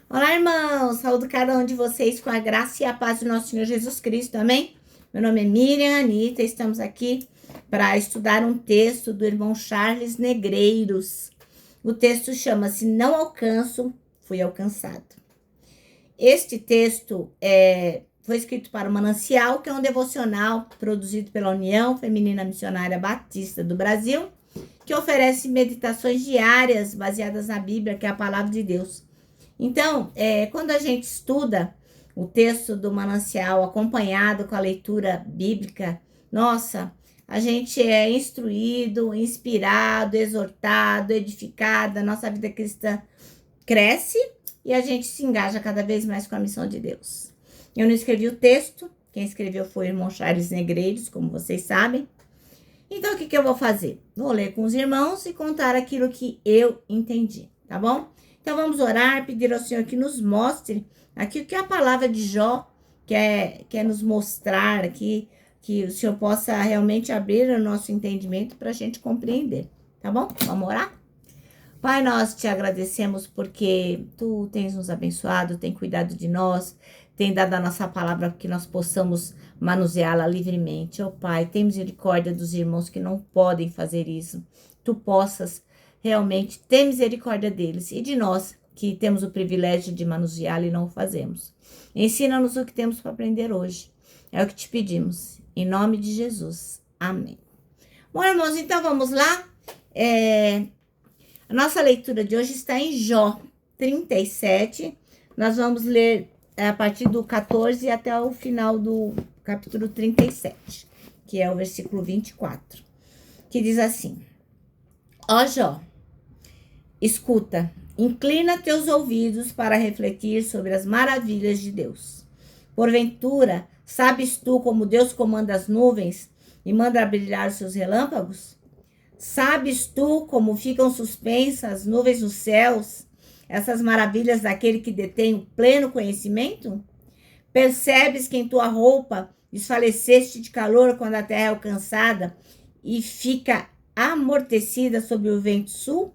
Olá, irmãos! Saúdo cada um de vocês com a graça e a paz do nosso Senhor Jesus Cristo, amém? Meu nome é Miriam Anitta, estamos aqui para estudar um texto do irmão Charles Negreiros. O texto chama-se Não Alcanço, Fui Alcançado. Este texto foi escrito para o Manancial, que é um devocional produzido pela União Feminina Missionária Batista do Brasil, que oferece meditações diárias baseadas na Bíblia, que é a palavra de Deus. Então, quando a gente estuda o texto do Manancial acompanhado com a leitura bíblica, nossa, a gente é instruído, inspirado, exortado, edificado, a nossa vida cristã cresce e a gente se engaja cada vez mais com a missão de Deus. Eu não escrevi o texto, quem escreveu foi o irmão Charles Negreiros, como vocês sabem. Então, o que eu vou fazer? Vou ler com os irmãos e contar aquilo que eu entendi, tá bom? Então, vamos orar, pedir ao Senhor que nos mostre aqui o que a palavra de Jó quer nos mostrar aqui, que o Senhor possa realmente abrir o nosso entendimento para a gente compreender, tá bom? Vamos orar? Pai, nós te agradecemos porque Tu tens nos abençoado, tem cuidado de nós, tem dado a nossa palavra para que nós possamos manuseá-la livremente. Ó Pai, tem misericórdia dos irmãos que não podem fazer isso. Tu possas realmente ter misericórdia deles e de nós que temos o privilégio de manuseá-la e não o fazemos. Ensina-nos o que temos para aprender hoje. É o que te pedimos. Em nome de Jesus. Amém. Bom, irmãos, então vamos lá. A nossa leitura de hoje está em Jó 37. Nós vamos ler a partir do 14 até o final do capítulo 37, que é o versículo 24, que diz assim: Ó Jó, escuta, inclina teus ouvidos para refletir sobre as maravilhas de Deus. Porventura, sabes tu como Deus comanda as nuvens e manda brilhar os seus relâmpagos? Sabes tu como ficam suspensas as nuvens nos céus, essas maravilhas daquele que detém o pleno conhecimento? Percebes que em tua roupa desfaleceste de calor quando a terra é alcançada e fica amortecida sob o vento sul?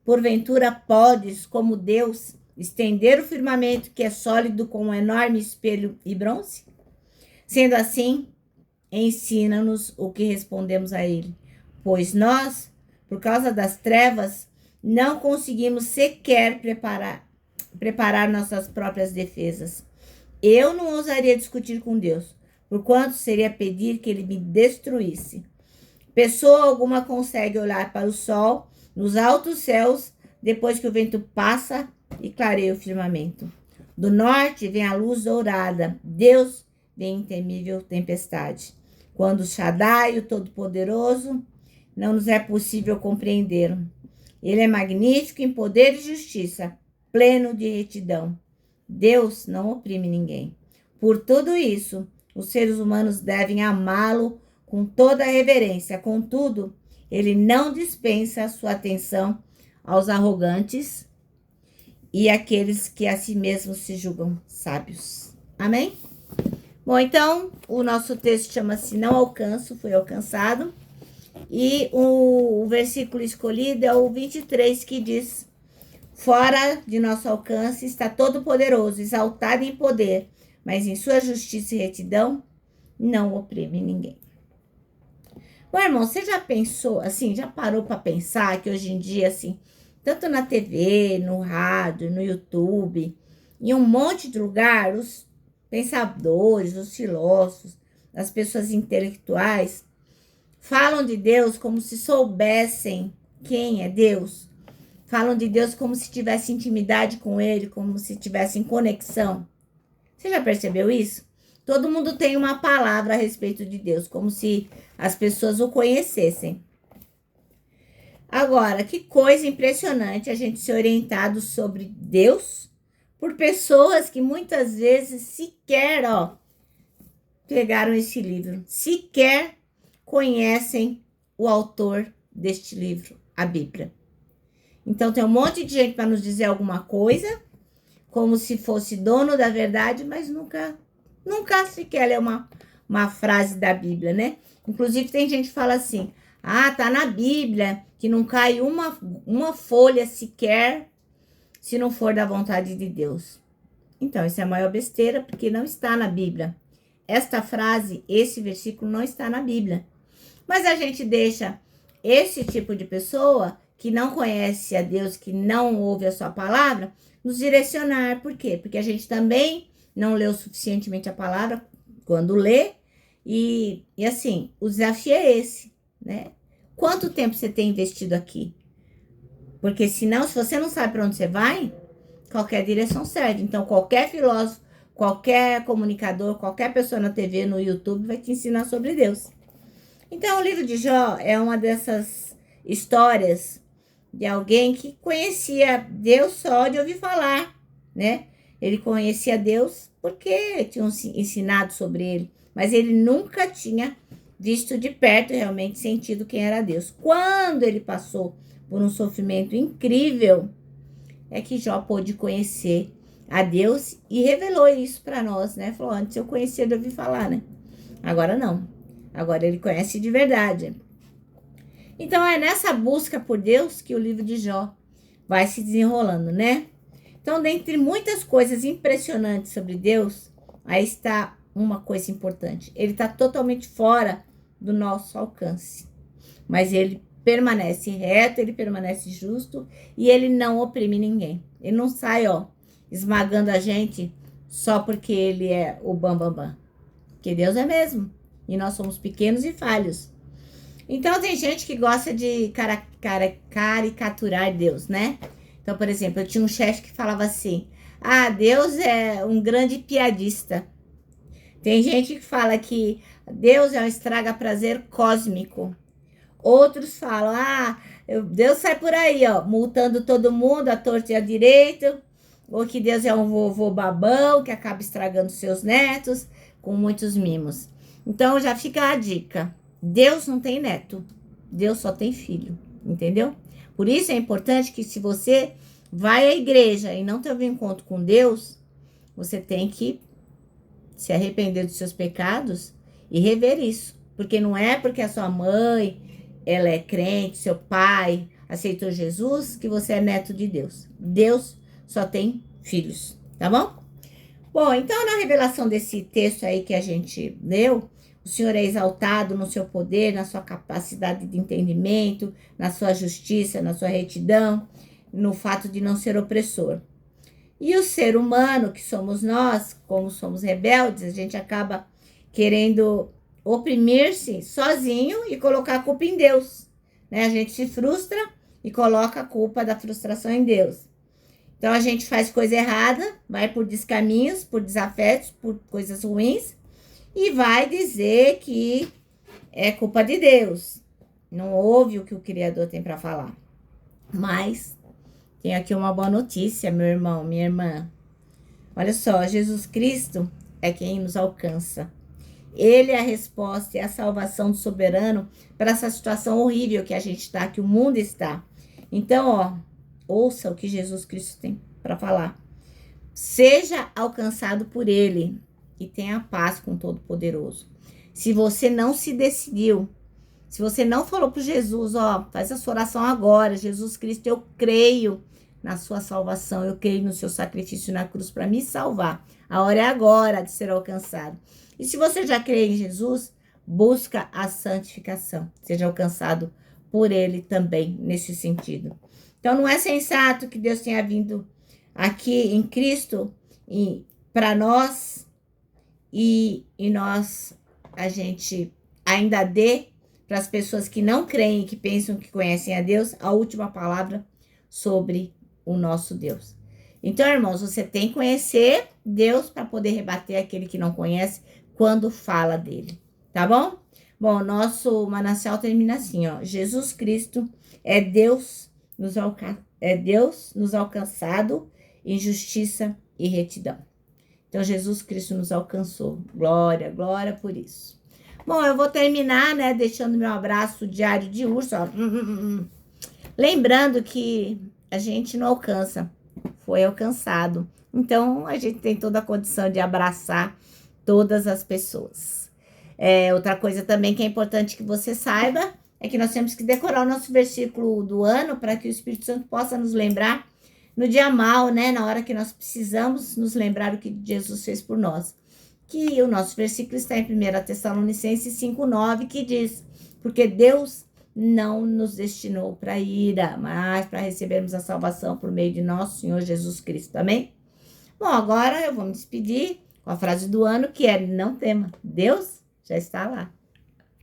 Porventura podes, como Deus, estender o firmamento que é sólido com um enorme espelho e bronze? Sendo assim, ensina-nos o que respondemos a ele, pois nós, por causa das trevas, não conseguimos sequer preparar nossas próprias defesas. Eu não ousaria discutir com Deus, porquanto seria pedir que ele me destruísse. Pessoa alguma consegue olhar para o sol nos altos céus depois que o vento passa e clareia o firmamento. Do norte vem a luz dourada, Deus vem em temível tempestade. Quando o Shaddai, o Todo-Poderoso, não nos é possível compreender. Ele é magnífico em poder e justiça, pleno de retidão. Deus não oprime ninguém. Por tudo isso, os seres humanos devem amá-lo com toda a reverência. Contudo, ele não dispensa sua atenção aos arrogantes e àqueles que a si mesmos se julgam sábios. Amém? Bom, então, o nosso texto chama-se Não Alcanço, Fui Alcançado. E o versículo escolhido é o 23, que diz: Fora de nosso alcance está todo-poderoso, exaltado em poder, mas em sua justiça e retidão não oprime ninguém. Bom, irmão, você já pensou, assim, já parou para pensar que hoje em dia, assim, tanto na TV, no rádio, no YouTube, em um monte de lugar, os pensadores, os filósofos, as pessoas intelectuais falam de Deus como se soubessem quem é Deus. Falam de Deus como se tivesse intimidade com Ele, como se tivessem conexão. Você já percebeu isso? Todo mundo tem uma palavra a respeito de Deus, como se as pessoas o conhecessem. Agora, que coisa impressionante a gente ser orientado sobre Deus por pessoas que muitas vezes sequer, pegaram esse livro, sequer conhecem o autor deste livro, a Bíblia. Então tem um monte de gente para nos dizer alguma coisa, como se fosse dono da verdade, mas nunca sequer lê uma frase da Bíblia, né? Inclusive tem gente que fala assim: tá na Bíblia que não cai uma folha sequer se não for da vontade de Deus. Então, isso é a maior besteira, porque não está na Bíblia. Esta frase, esse versículo não está na Bíblia. Mas a gente deixa esse tipo de pessoa que não conhece a Deus, que não ouve a sua palavra, nos direcionar. Por quê? Porque a gente também não leu suficientemente a palavra quando lê. E assim, o desafio é esse, né? Quanto tempo você tem investido aqui? Porque senão, se você não sabe para onde você vai, qualquer direção serve. Então, qualquer filósofo, qualquer comunicador, qualquer pessoa na TV, no YouTube, vai te ensinar sobre Deus. Então, o livro de Jó é uma dessas histórias de alguém que conhecia Deus só de ouvir falar, né? Ele conhecia Deus porque tinham ensinado sobre ele, mas ele nunca tinha visto de perto, realmente sentido quem era Deus. Quando ele passou por um sofrimento incrível, é que Jó pôde conhecer a Deus e revelou isso para nós, né? Falou, antes eu conhecia de ouvir falar, né? Agora não. Agora ele conhece de verdade. Então é nessa busca por Deus que o livro de Jó vai se desenrolando, né? Então, dentre muitas coisas impressionantes sobre Deus, aí está uma coisa importante. Ele está totalmente fora do nosso alcance. Mas ele permanece reto, ele permanece justo e ele não oprime ninguém. Ele não sai, esmagando a gente só porque ele é o bambambam. Porque Deus é mesmo. E nós somos pequenos e falhos. Então, tem gente que gosta de caricaturar Deus, né? Então, por exemplo, eu tinha um chefe que falava assim, Deus é um grande piadista. Tem gente que fala que Deus é um estraga-prazer cósmico. Outros falam, Deus sai por aí, multando todo mundo, à torta e à direita. Ou que Deus é um vovô babão que acaba estragando seus netos com muitos mimos. Então, já fica a dica. Deus não tem neto. Deus só tem filho. Entendeu? Por isso é importante que se você vai à igreja e não teve um encontro com Deus, você tem que se arrepender dos seus pecados e rever isso. Porque não é porque a sua mãe, ela é crente, seu pai aceitou Jesus, que você é neto de Deus. Deus só tem filhos, tá bom? Bom, então na revelação desse texto aí que a gente leu, o Senhor é exaltado no seu poder, na sua capacidade de entendimento, na sua justiça, na sua retidão, no fato de não ser opressor. E o ser humano, que somos nós, como somos rebeldes, a gente acaba querendo oprimir-se sozinho e colocar a culpa em Deus, né? A gente se frustra e coloca a culpa da frustração em Deus. Então, a gente faz coisa errada, vai por descaminhos, por desafetos, por coisas ruins, e vai dizer que é culpa de Deus. Não ouve o que o Criador tem para falar. Mas tem aqui uma boa notícia, meu irmão, minha irmã. Olha só, Jesus Cristo é quem nos alcança. Ele é a resposta e a salvação do soberano para essa situação horrível que a gente está, que o mundo está. Então, ouça o que Jesus Cristo tem para falar. Seja alcançado por ele e tenha paz com o Todo-Poderoso. Se você não se decidiu, se você não falou para Jesus, faz a sua oração agora. Jesus Cristo, eu creio na sua salvação, eu creio no seu sacrifício na cruz para me salvar. A hora é agora de ser alcançado. E se você já crê em Jesus, busca a santificação. Seja alcançado por ele também nesse sentido. Então, não é sensato que Deus tenha vindo aqui em Cristo para nós e a gente ainda dê para as pessoas que não creem e que pensam que conhecem a Deus a última palavra sobre o nosso Deus. Então, irmãos, você tem que conhecer Deus para poder rebater aquele que não conhece quando fala dele, tá bom? Bom, nosso manancial termina assim, Jesus Cristo é Deus nos alcançado em justiça e retidão. Então, Jesus Cristo nos alcançou. Glória, glória por isso. Bom, eu vou terminar, né, deixando meu abraço diário de urso, Lembrando que a gente não alcança, foi alcançado. Então, a gente tem toda a condição de abraçar todas as pessoas. Outra coisa também que é importante que você saiba é que nós temos que decorar o nosso versículo do ano para que o Espírito Santo possa nos lembrar no dia mal, né? Na hora que nós precisamos nos lembrar o que Jesus fez por nós. Que o nosso versículo está em 1 Tessalonicenses 5:9, que diz: porque Deus não nos destinou para a ira, mas para recebermos a salvação por meio de nosso Senhor Jesus Cristo. Amém? Bom, agora eu vou me despedir com a frase do ano, que é: não tema, Deus já está lá.